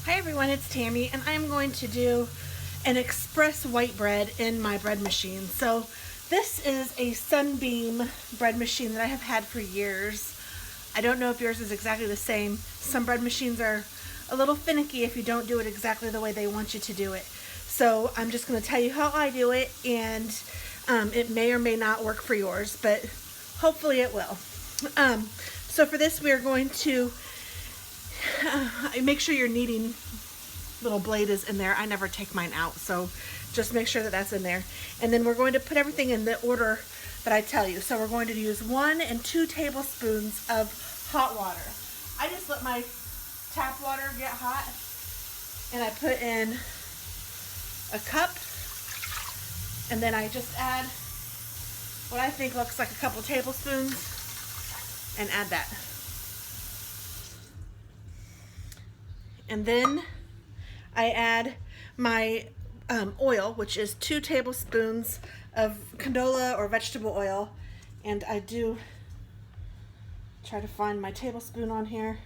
Hi everyone, it's Tammy, and I'm going to do an express white bread in my bread machine. So this is a Sunbeam bread machine that I have had for years. I don't know if yours is exactly the same. Some bread machines are a little finicky if you don't do it exactly the way they want you to do it. So I'm just going to tell you how I do it, and it may or may not work for yours, but hopefully it will. So for this, we are going to make sure your kneading little blade is in there. I never take mine out, so just make sure that that's in there. And then we're going to put everything in the order that I tell you. So we're going to use 1 and 2 tablespoons of hot water. I just let my tap water get hot, and I put in a cup, and then I just add what I think looks like a couple tablespoons and add that. And then I add my oil, which is 2 tablespoons of canola or vegetable oil. And I do try to find my tablespoon on here.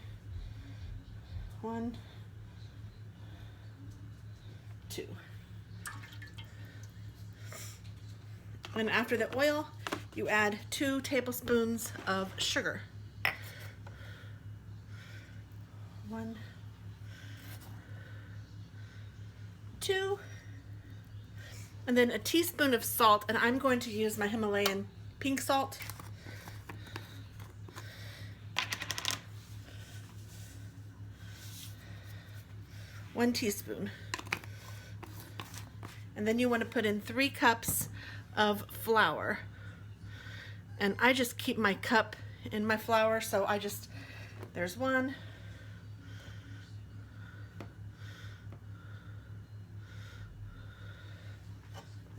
1, 2. And after the oil, you add 2 tablespoons of sugar. 1, 2, and then a teaspoon of salt, and I'm going to use my Himalayan pink salt. One teaspoon. And then you want to put in 3 cups of flour. And I just keep my cup in my flour, so there's 1.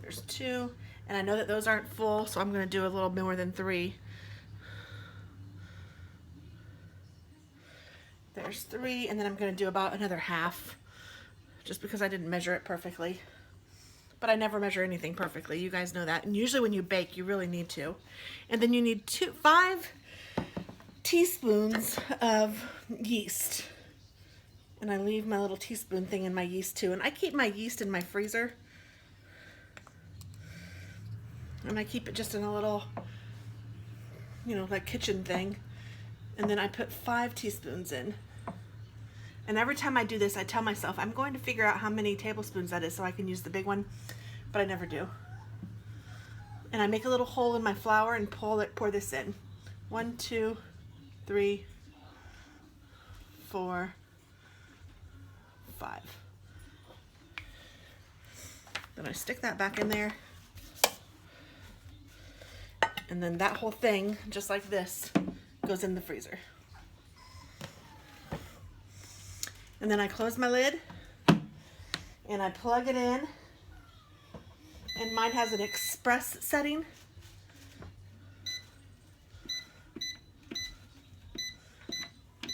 There's 2, and I know that those aren't full, so I'm going to do a little more than 3. There's 3, and then I'm going to do about another half, just because I didn't measure it perfectly. But I never measure anything perfectly. You guys know that. And usually when you bake, you really need to. And then you need 5 teaspoons of yeast. And I leave my little teaspoon thing in my yeast too. And I keep my yeast in my freezer. And I keep it just in a little, like kitchen thing. And then I put 5 teaspoons in. And every time I do this, I tell myself, I'm going to figure out how many tablespoons that is so I can use the big one, but I never do. And I make a little hole in my flour and pour this in. 1, 2, 3, 4, 5. Then I stick that back in there. And then that whole thing, just like this, goes in the freezer. And then I close my lid and I plug it in, and mine has an express setting.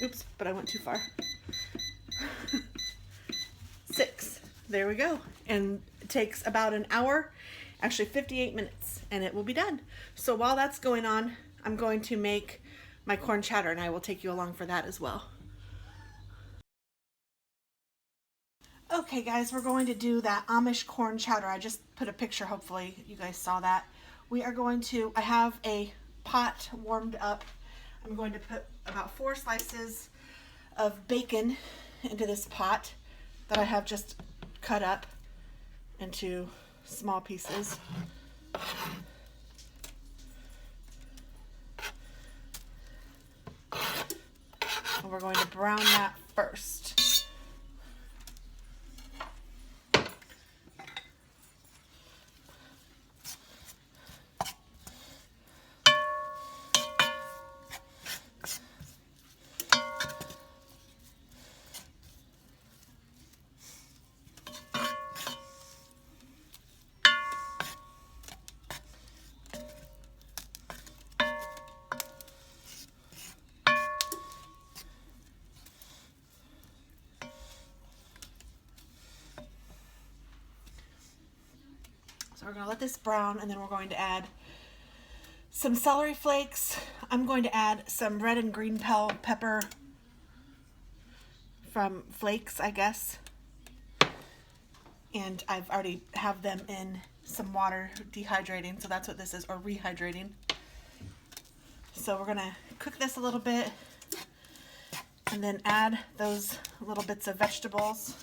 Oops, but I went too far. 6, there we go. And it takes about an hour, actually 58 minutes, and it will be done. So while that's going on, I'm going to make my corn chowder, and I will take you along for that as well. Okay guys, we're going to do that Amish corn chowder. I just put a picture, hopefully you guys saw that. I have a pot warmed up. I'm going to put about 4 slices of bacon into this pot that I have just cut up into small pieces. And we're going to brown that first. So we're going to let this brown, and then we're going to add some celery flakes. I'm going to add some red and green bell pepper from flakes, I guess. And I've already have them in some water dehydrating, so that's what this is, or rehydrating. So we're gonna cook this a little bit and then add those little bits of vegetables,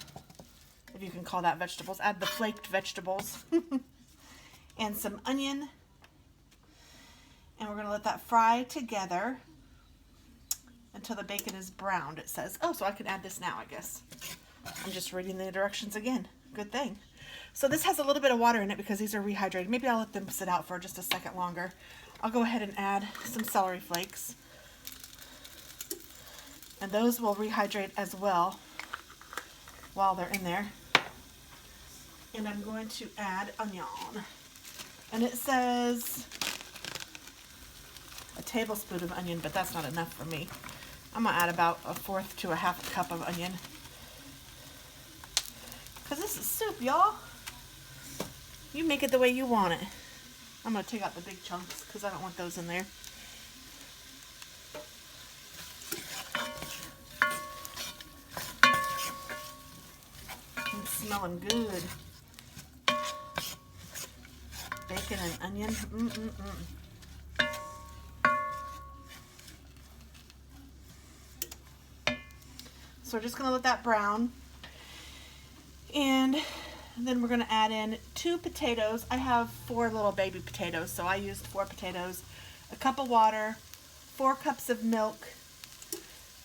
if you can call that vegetables. Add the flaked vegetables and some onion, and we're gonna let that fry together until the bacon is browned, it says. Oh, so I can add this now, I guess. I'm just reading the directions again. Good thing. So this has a little bit of water in it because these are rehydrated. Maybe I'll let them sit out for just a second longer. I'll go ahead and add some celery flakes. And those will rehydrate as well while they're in there. And I'm going to add onion. And it says a tablespoon of onion, but that's not enough for me. I'm gonna add about a fourth to a half a cup of onion. Cause this is soup, y'all. You make it the way you want it. I'm gonna take out the big chunks because I don't want those in there. It's smelling good. Bacon and onion. So we're just gonna let that brown. And then we're gonna add in 2 potatoes. I have 4 little baby potatoes, so I used 4 potatoes, a cup of water, 4 cups of milk,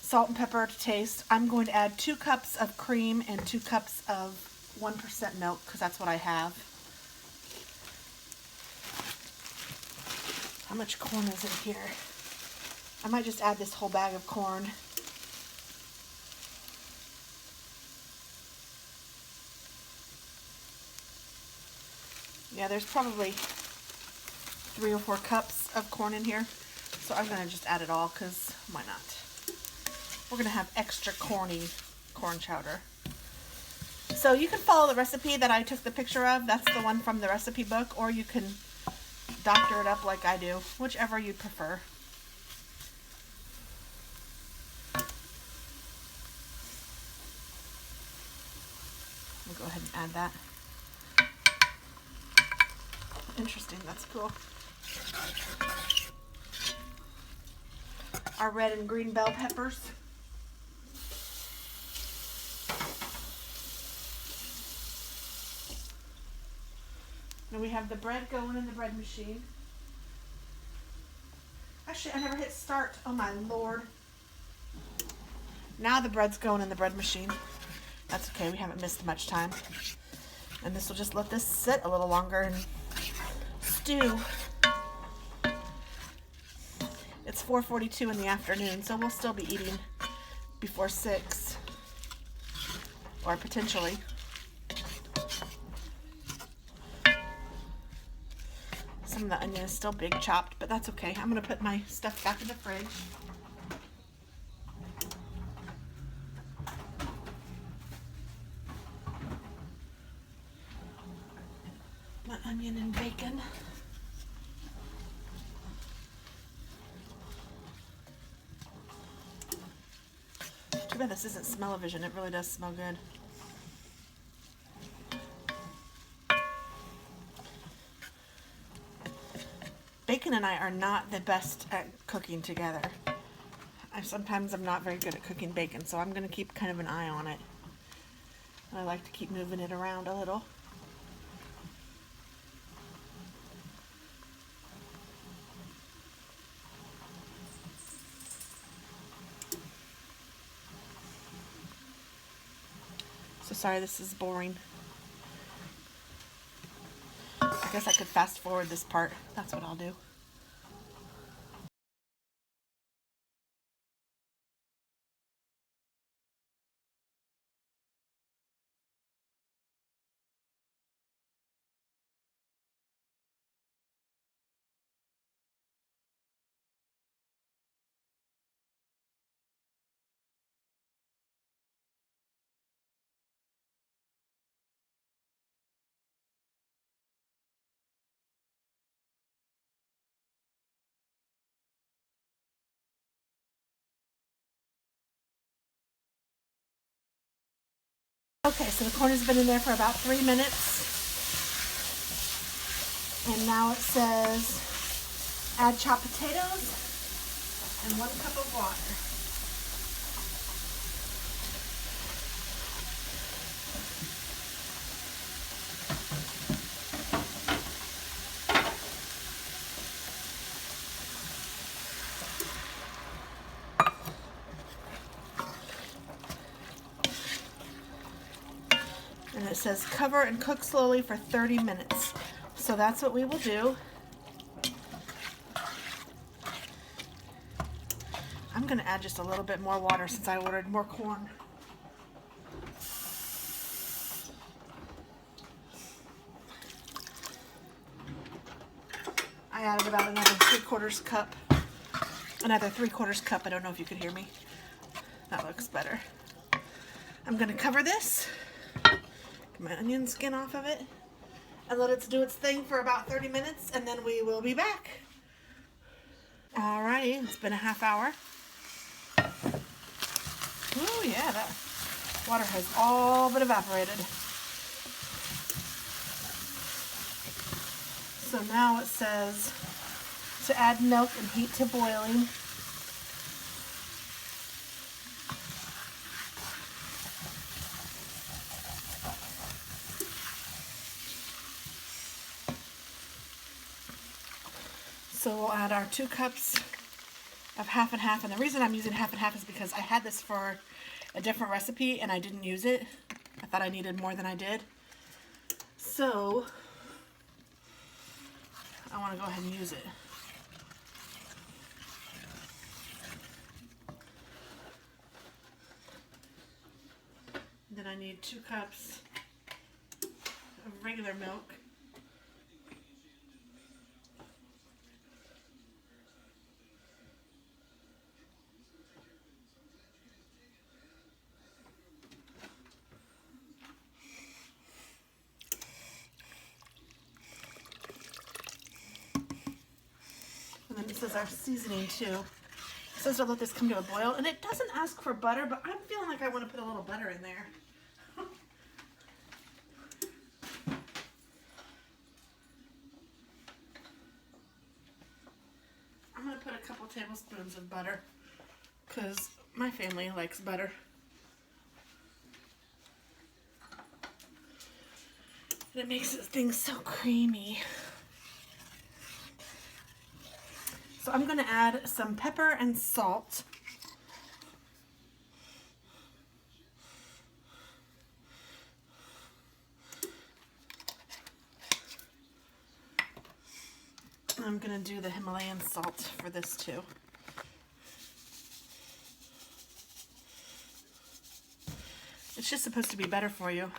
salt and pepper to taste. I'm going to add 2 cups of cream and 2 cups of 1% milk because that's what I have. How much corn is in here? I might just add this whole bag of corn. Yeah, there's probably 3 or 4 cups of corn in here. So I'm gonna just add it all because why not? We're gonna have extra corny corn chowder. So you can follow the recipe that I took the picture of. That's the one from the recipe book, or you can doctor it up like I do, whichever you prefer. We'll go ahead and add that. Interesting, that's cool. Our red and green bell peppers. And we have the bread going in the bread machine. Actually, I never hit start. Oh my Lord. Now the bread's going in the bread machine. That's okay, we haven't missed much time. And this will just let this sit a little longer and stew. It's 4:42 in the afternoon, so we'll still be eating before 6. Or potentially. Some of the onion is still big chopped, but that's okay. I'm going to put my stuff back in the fridge. My onion and bacon. Too bad this isn't smell-o-vision. It really does smell good. Bacon and I are not the best at cooking together. Sometimes I'm not very good at cooking bacon, so I'm going to keep kind of an eye on it. I like to keep moving it around a little. So sorry, this is boring. I guess I could fast forward this part. That's what I'll do. Okay, so the corn has been in there for about 3 minutes. And now it says add chopped potatoes and 1 cup of water. And it says cover and cook slowly for 30 minutes. So that's what we will do. I'm going to add just a little bit more water since I ordered more corn. I added about another 3/4 cup. Another 3/4 cup. I don't know if you could hear me. That looks better. I'm going to cover this. Get my onion skin off of it. And let it do its thing for about 30 minutes. And then we will be back. Alrighty. It's been a half hour. Oh yeah, that water has all but evaporated. So now it says to add milk and heat to boiling. So we'll add our 2 cups of half and half. And the reason I'm using half and half is because I had this for a different recipe and I didn't use it. I thought I needed more than I did. So I want to go ahead and use it. Then I need 2 cups of regular milk. And then it says our seasoning too. It says to let this come to a boil, and it doesn't ask for butter, but I'm feeling like I want to put a little butter in there. I'm going to put a couple tablespoons of butter because my family likes butter. And it makes things so creamy. So I'm going to add some pepper and salt. I'm going to do the Himalayan salt for this too. It's just supposed to be better for you.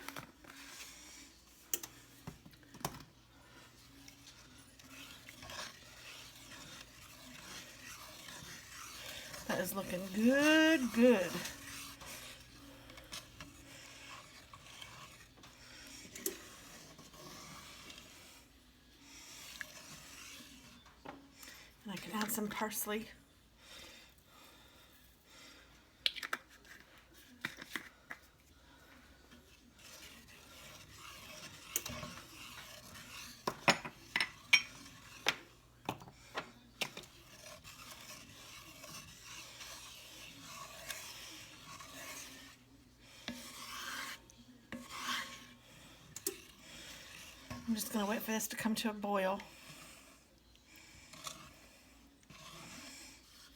That is looking good, good. And I can add some parsley. I'm just going to wait for this to come to a boil.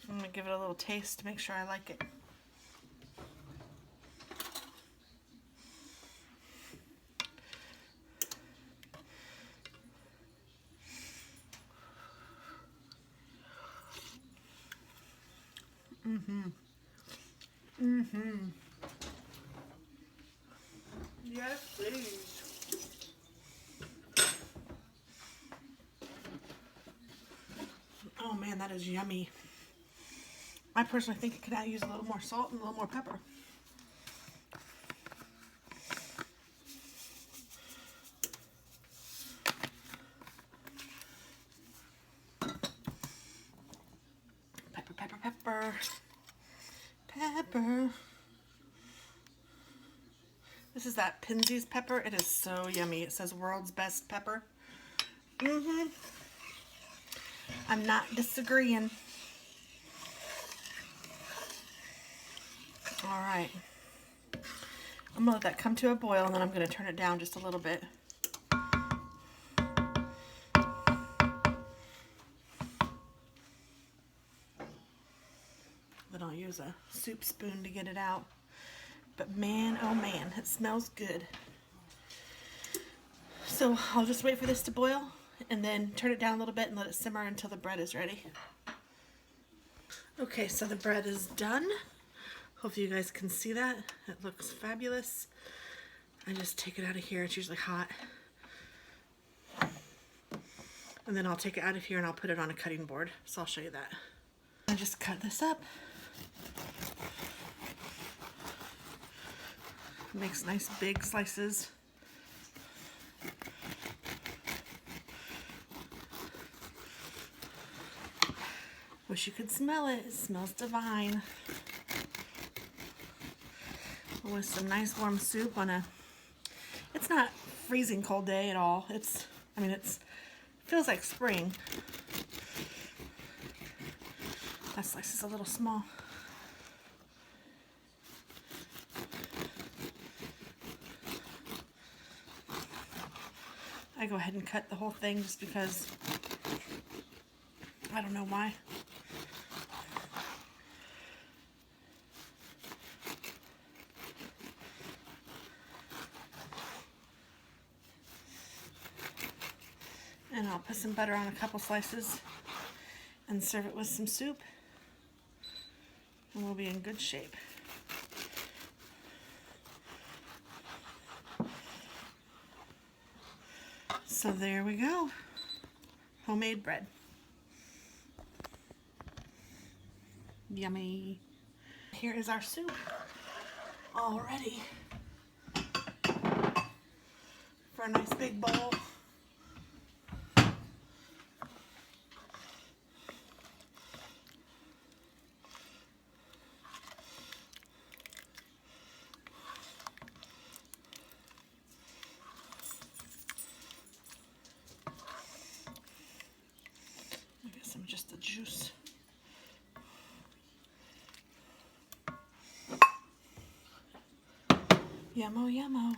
I'm going to give it a little taste to make sure I like it. Yes, please. Oh man, that is yummy. I personally think it could use a little more salt and a little more pepper. Pepper, pepper, pepper. Pepper. This This is that Pinsy's pepper. It is so yummy. It says world's best pepper. I'm not disagreeing. All right. I'm gonna let that come to a boil, and then I'm gonna turn it down just a little bit. Then I'll use a soup spoon to get it out. But man, oh man, it smells good. So I'll just wait for this to boil and then turn it down a little bit and let it simmer until the bread is ready. Okay, so the bread is done. Hopefully you guys can see that. It looks fabulous. I just take it out of here. It's usually hot. And then I'll take it out of here and I'll put it on a cutting board. So I'll show you that. I just cut this up. Makes nice big slices. Wish you could smell it. It smells divine. With some nice warm soup on a, it's not freezing cold day at all. It's, I mean, it feels like spring. That slice is a little small. I go ahead and cut the whole thing just because I don't know why. And I'll put some butter on a couple slices and serve it with some soup. And we'll be in good shape. So there we go. Homemade bread. Yummy. Here is our soup all ready for a nice big bowl. Some just the juice. Yummo, yummo.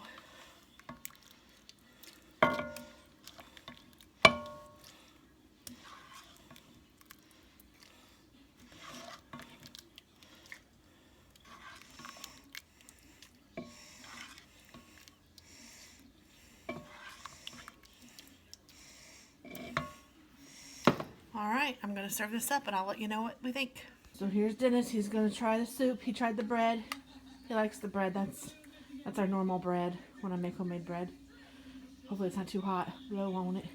All right, I'm gonna serve this up and I'll let you know what we think. So here's Dennis. He's gonna try the soup. He tried the bread. He likes the bread. That's our normal bread when I make homemade bread. Hopefully it's not too hot. Really won't it?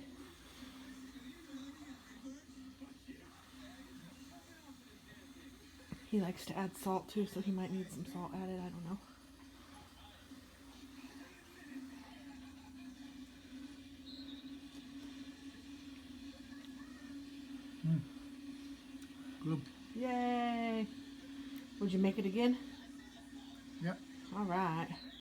He likes to add salt too, so he might need some salt added. I don't know. Good. Yay! Would you make it again? Yep. All right.